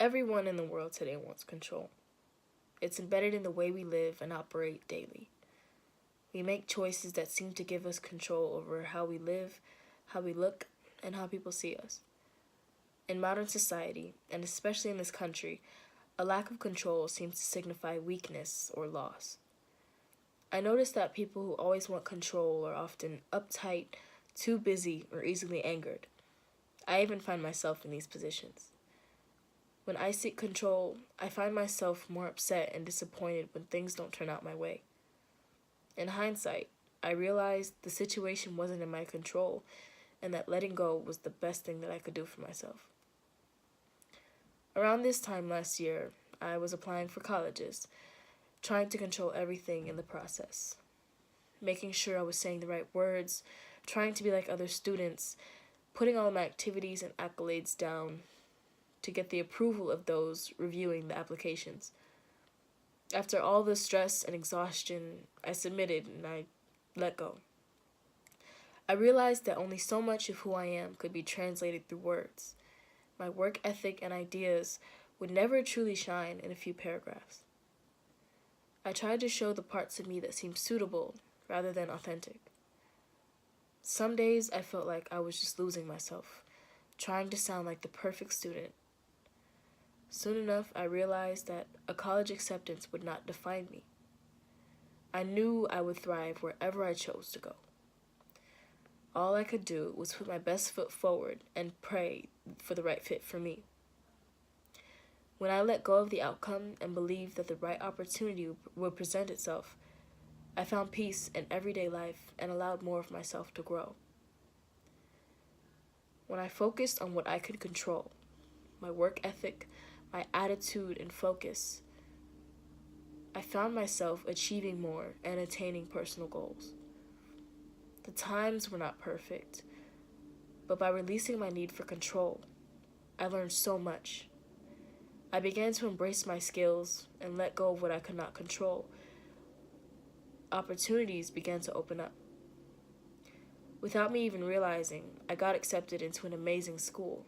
Everyone in the world today wants control. It's embedded in the way we live and operate daily. We make choices that seem to give us control over how we live, how we look, and how people see us. In modern society, and especially in this country, a lack of control seems to signify weakness or loss. I notice that people who always want control are often uptight, too busy, or easily angered. I even find myself in these positions. When I seek control, I find myself more upset and disappointed when things don't turn out my way. In hindsight, I realized the situation wasn't in my control and that letting go was the best thing that I could do for myself. Around this time last year, I was applying for colleges, trying to control everything in the process, making sure I was saying the right words, trying to be like other students, putting all my activities and accolades down to get the approval of those reviewing the applications. After all the stress and exhaustion, I submitted and I let go. I realized that only so much of who I am could be translated through words. My work ethic and ideas would never truly shine in a few paragraphs. I tried to show the parts of me that seemed suitable rather than authentic. Some days I felt like I was just losing myself, trying to sound like the perfect student. Soon enough, I realized that a college acceptance would not define me. I knew I would thrive wherever I chose to go. All I could do was put my best foot forward and pray for the right fit for me. When I let go of the outcome and believed that the right opportunity would present itself, I found peace in everyday life and allowed more of myself to grow. When I focused on what I could control, my work ethic, my attitude and focus, I found myself achieving more and attaining personal goals. The times were not perfect, but by releasing my need for control, I learned so much. I began to embrace my skills and let go of what I could not control. Opportunities began to open up. Without me even realizing, I got accepted into an amazing school.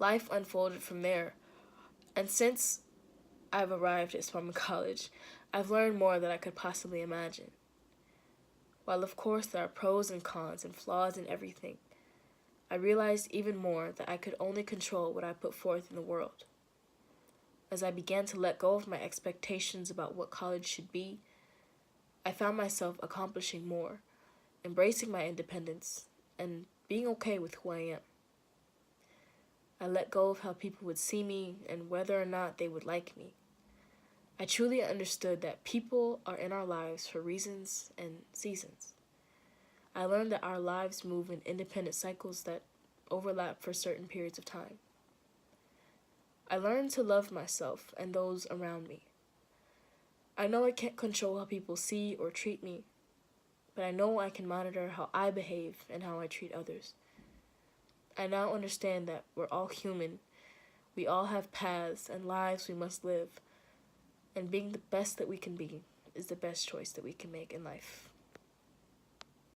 Life unfolded from there, and since I've arrived at Spelman College, I've learned more than I could possibly imagine. While of course there are pros and cons and flaws in everything, I realized even more that I could only control what I put forth in the world. As I began to let go of my expectations about what college should be, I found myself accomplishing more, embracing my independence, and being okay with who I am. I let go of how people would see me and whether or not they would like me. I truly understood that people are in our lives for reasons and seasons. I learned that our lives move in independent cycles that overlap for certain periods of time. I learned to love myself and those around me. I know I can't control how people see or treat me, but I know I can monitor how I behave and how I treat others. I now understand that we're all human. We all have paths and lives we must live, and being the best that we can be is the best choice that we can make in life.